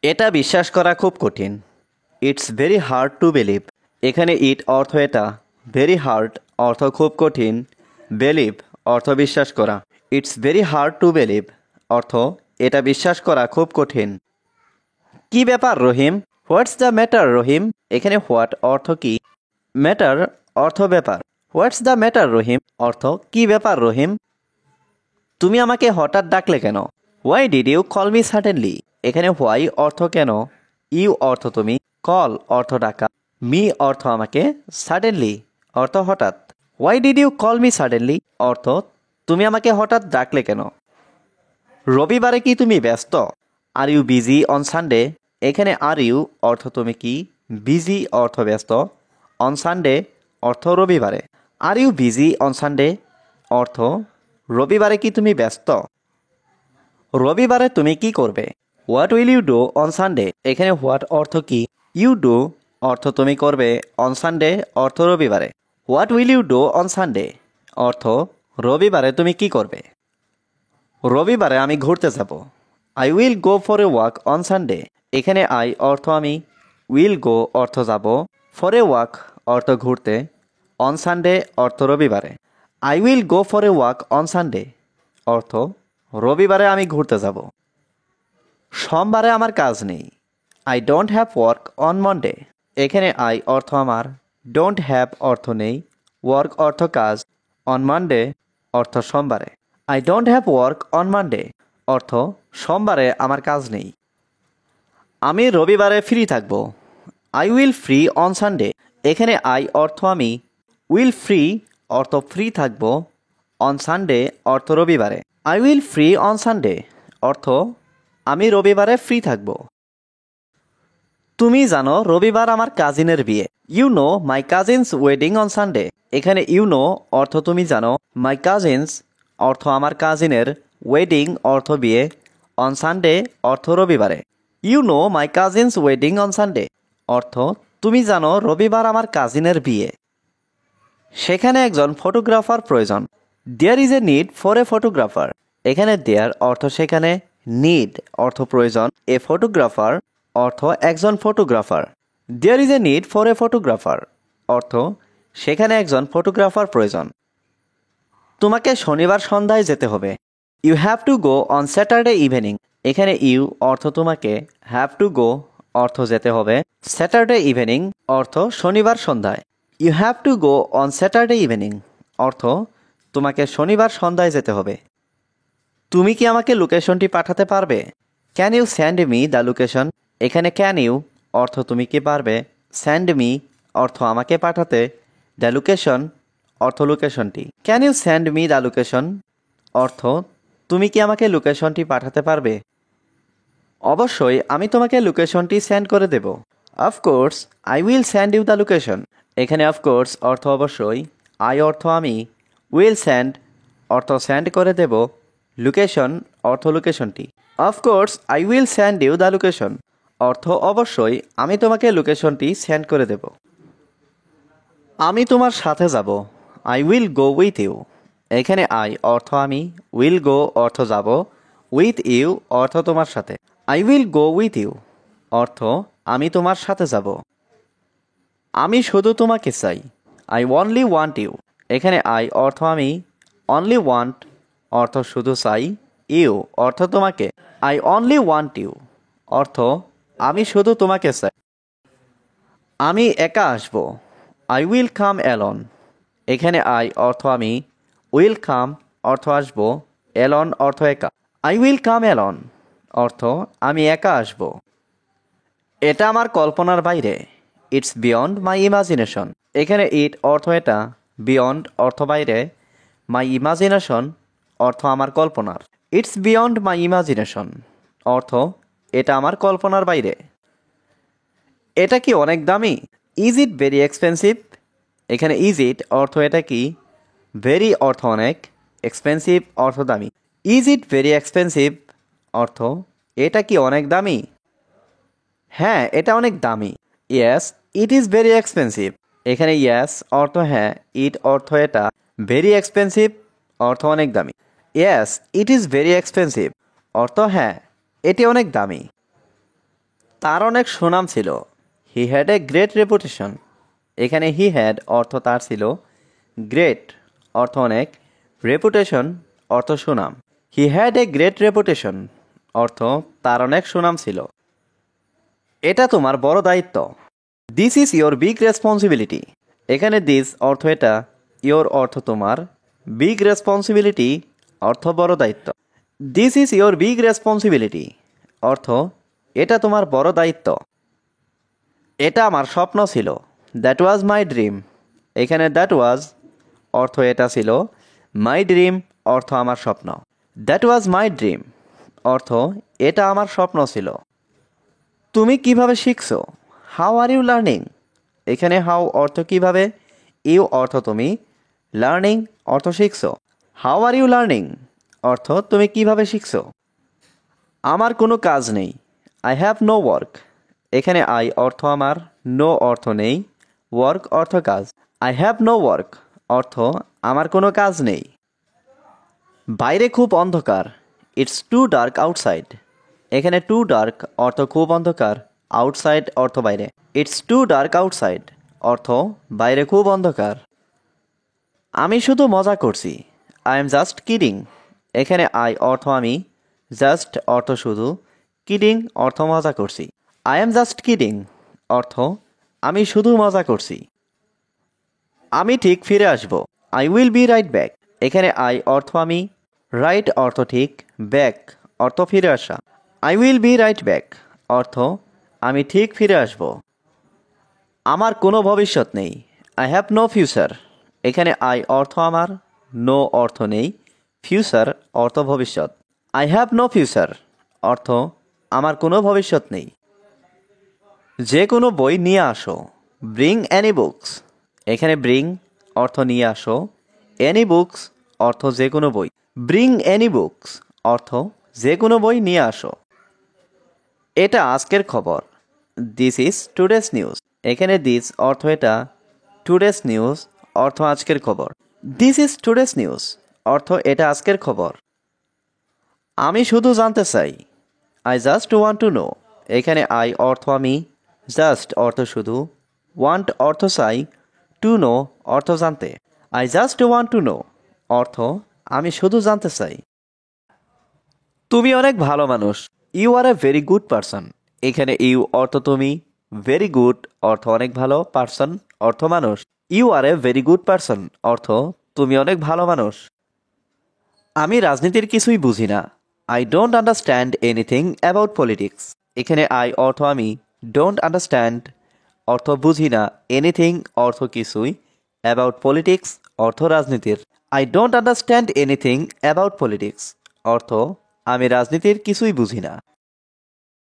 এটা বিশ্বাস করা খুব কঠিন। It's very hard to believe. এখানে ইট অর্থ এটা, ভেরি হার্ড অর্থ খুব কঠিন, বিলিভ অর্থ বিশ্বাস করা। It's very hard to believe অর্থ এটা বিশ্বাস করা খুব কঠিন। কি ব্যাপার রহিম? হোয়াটস দ্য ম্যাটার রহিম? এখানে হোয়াট অর্থ কি, ম্যাটার অর্থ ব্যাপার। হোয়াটস দ্য ম্যাটার রহিম অর্থ কি ব্যাপার রহিম? তুমি আমাকে হঠাৎ ডাকলে কেন? Why did you call me suddenly? এখানে হোয়াই অর্থ কেন, ইউ অর্থ তুমি, কল অর্থ ডাকা, মি অর্থ আমাকে, সাডেনলি অর্থ হঠাৎ। Why did you call me suddenly অর্থ তুমি আমাকে হঠাৎ ডাকলে কেন? রবিবারে কি তুমি ব্যস্ত? Are you busy on Sunday? এখানে আর ইউ অর্থ তুমি কি, বিজি অর্থ ব্যস্ত, অন সানডে অর্থ রবিবারে। Are you busy on Sunday অর্থ রবিবারে কি তুমি ব্যস্ত? রবিবারে তুমি কি করবে? What will you do on Sunday? এখানে হোয়াট অর্থ কি, ইউ ডু অর্থ তুমি করবে, অন সানডে অর্থ রবিবারে। What will you do on Sunday অর্থ রবিবারে তুমি কি করবে? রবিবারে আমি ঘুরতে যাব। I will go for a walk on Sunday. এখানে আই অর্থ আমি, উইল গো অর্থ যাব, ফর এ ওয়াক অর্থ ঘুরতে, অন সানডে অর্থ রবিবারে। I will go for a walk on Sunday অর্থ রবিবারে আমি ঘুরতে যাব। সোমবারে আমার কাজ নেই। I don't have work on Monday. এখানে আই অর্থ আমার, ডোন্ট হ্যাভ অর্থ নেই, ওয়ার্ক অর্থ কাজ, অন মানডে অর্থ সোমবারে। I don't have work on Monday অর্থ সোমবারে আমার কাজ নেই। আমি রবিবারে ফ্রি থাকব। I will free on Sunday. এখানে আই অর্থ আমি, উইল ফ্রি অর্থ ফ্রি থাকব, অন সানডে অর্থ রবিবারে। I will free on Sunday অর্থ আমি রবিবারে ফ্রি থাকব। তুমি জানো রবিবার আমার কাজিনের বিয়ে। You know my cousin's wedding on Sunday. এখানে ইউ নো অর্থ তুমি জানো, মাই কাজিনস অর্থ আমার কাজিনের, ওয়েডিং অর্থ বিয়ে, অন সানডে অর্থ রবিবারে। You know my cousin's wedding on Sunday অর্থ তুমি জানো রবিবার আমার কাজিনের বিয়ে। সেখানে একজন ফটোগ্রাফার প্রয়োজন। There is a need for a photographer. এখানে দেয়ার অর্থ সেখানে, নিড অর্থ প্রয়োজন, এ ফটোগ্রাফার অর্থ একজন photographer. There is a need for a photographer অর্থ সেখানে একজন ফটোগ্রাফার প্রয়োজন। তোমাকে শনিবার সন্ধ্যায় যেতে হবে। You have to go on Saturday evening. এখানে ইউ অর্থ তোমাকে, হ্যাভ টু গো অর্থ যেতে হবে, স্যাটারডে ইভিনিং অর্থ শনিবার সন্ধ্যায়। You have to go on Saturday evening অর্থ তোমাকে শনিবার সন্ধ্যায় যেতে হবে। তুমি কি আমাকে লোকেশনটি পাঠাতে পারবে? Can you send me the location? এখানে ক্যান ইউ অর্থ তুমি কি পারবে, সেন্ড মি অর্থ আমাকে পাঠাতে, দ্য লোকেশন অর্থ লোকেশনটি। Can you send me the location অর্থ তুমি কি আমাকে লোকেশনটি পাঠাতে পারবে? অবশ্যই আমি তোমাকে লোকেশনটি সেন্ড করে দেব। Of course I will send you the location. এখানে অফকোর্স অর্থ অবশ্যই, আই অর্থ আমি, উইল সেন্ড অর্থ সেন্ড করে দেব, লোকেশন অর্থ লোকেশনটি। Of course I will send you the location অর্থ অবশ্যই আমি তোমাকে লোকেশনটি সেন্ড করে দেব। আমি তোমার সাথে যাব। I will go with you. এখানে আই অর্থ আমি, উইল গো অর্থ যাব, উইথ ইউ অর্থ তোমার সাথে। I will go with you অর্থ আমি তোমার সাথে যাব। আমি শুধু তোমাকে চাই। I only want you. এখানে আই অর্থ আমি, অনলি ওয়ান্ট অর্থ শুধু চাই, ইউ অর্থ তোমাকে। আই অনলি ওয়ান্ট ইউ অর্থ আমি শুধু তোমাকে চাই। আমি একা আসব। I will come alone. এখানে আই অর্থ আমি, উইল কাম অর্থ আসব, অ্যালন অর্থ একা। আই উইল কাম অ্যালন অর্থ আমি একা আসব। এটা আমার কল্পনার বাইরে। It's beyond my imagination. এখানে ইট অর্থ এটা, বিয়ন্ড অর্থ বাইরে, মাই ইমাজিনেশন অর্থ আমার কল্পনার। ইটস বিয়ন্ড মাই ইমাজিনেশন অর্থ এটা আমার কল্পনার বাইরে। এটা কি অনেক দামি? Is it very expensive? এখানে ইজ ইট অর্থ এটা কি, ভেরি অর্থ অনেক, এক্সপেন্সিভ অর্থ দামি। ইজ ইট ভেরি এক্সপেন্সিভ অর্থ এটা কি অনেক দামি? হ্যাঁ এটা অনেক দামি। Yes it is very expensive. এখানে ইয়েস অর্থ হ্যাঁ, ইট অর্থ এটা, ভেরি এক্সপেন্সিভ অর্থ অনেক দামি। Yes it is very expensive অর্থ হ্যাঁ এটি অনেক দামি। তার অনেক সুনাম ছিল। He had a great reputation. এখানে হি হ্যাড অর্থ তার ছিল, গ্রেট অর্থ অনেক, রেপুটেশন অর্থ সুনাম। He had a great reputation অর্থ তার অনেক সুনাম ছিল। এটা তোমার বড় দায়িত্ব। This is your big responsibility. এখানে দিস অর্থ এটা, ইয়োর অর্থ তোমার, বিগ রেসপন্সিবিলিটি অর্থ বড় দায়িত্ব। This is your big responsibility অর্থ এটা তোমার বড় দায়িত্ব। এটা আমার স্বপ্ন ছিল। That was my dream. এখানে দ্যাট ওয়াজ অর্থ এটা ছিল, মাই ড্রিম অর্থ আমার স্বপ্ন। দ্যাট ওয়াজ মাই ড্রিম অর্থ এটা আমার স্বপ্ন ছিল। তুমি কিভাবে শিখছো? How are you learning. এখানে হাউ অর্থ কিভাবে, ইউ অর্থ তুমি, লার্নিং অর্থ শিখছো। হাউ আর ইউ লার্নিং অর্থ তুমি কিভাবে শিখছো। আমার কোনো কাজ নেই। I have no work. এখানে আই অর্থ আমার, নো অর্থ নেই, ওয়ার্ক অর্থ কাজ। আই হ্যাভ নো ওয়ার্ক অর্থ আমার কোনো কাজ নেই। বাইরে খুব অন্ধকার। It's too dark outside. এখানে টু ডার্ক অর্থ খুব অন্ধকার, আউটসাইড অর্থ বাইরে। ইটস টু ডার্ক আউটসাইড অর্থ বাইরে খুব অন্ধকার। আমি শুধু মজা করছি। I am just kidding. এখানে আই অর্থ আমি, জাস্ট অর্থ শুধু, কিডিং অর্থ মজা করছি। আই এম জাস্ট কিডিং অর্থ আমি শুধু মজা করছি। আমি ঠিক ফিরে আসব। I will be right back. এখানে আই অর্থ আমি, রাইট অর্থ ঠিক, ব্যাক অর্থ ফিরে আসা। I will be right back অর্থ আমি ঠিক ফিরে আসব। আমার কোনো ভবিষ্যৎ নেই। I have no future. এখানে আই অর্থ আমার, নো অর্থ নেই, ফিউচার অর্থ ভবিষ্যৎ। আই হ্যাভ নো ফিউচার অর্থ আমার কোনো ভবিষ্যৎ নেই। যে কোনো বই নিয়ে আসো। Bring any books. এখানে ব্রিং অর্থ নিয়ে আসো, এনি বুকস অর্থ যে কোনো বই। ব্রিং এনি বুকস অর্থ যে কোনো বই নিয়ে আসো। এটা আজকের খবর। This is today's news. এখানে দিস অর্থ এটা, টুডেস নিউজ অর্থ আজকের খবর। দিস ইজ টুডেস নিউজ অর্থ এটা আজকের খবর। আমি শুধু জানতে চাই। I just want to no. এখানে আই অর্থ আমি, জাস্ট অর্থ শুধু, ওয়ান্ট অর্থ চাই, টু নো অর্থ জানতে। I just want to know অর্থ আমি শুধু জানতে চাই। তুমি অনেক ভালো মানুষ। You are a very good person. এখানে ইউ অর্থ তুমি, ভেরি গুড অর্থ অনেক ভালো, পারসন অর্থ মানুষ। You are a very good person অর্থ তুমি অনেক ভালো মানুষ। আমি রাজনীতির কিছুই বুঝি না। I don't understand anything about politics. এখানে আই অর্থ আমি, ডোন্ট আন্ডারস্ট্যান্ড অর্থ বুঝি না, এনিথিং অর্থ কিছুই, অ্যাবাউট পলিটিক্স অর্থ রাজনীতির। I don't understand anything about politics অর্থ আমি রাজনীতির কিছুই বুঝি না।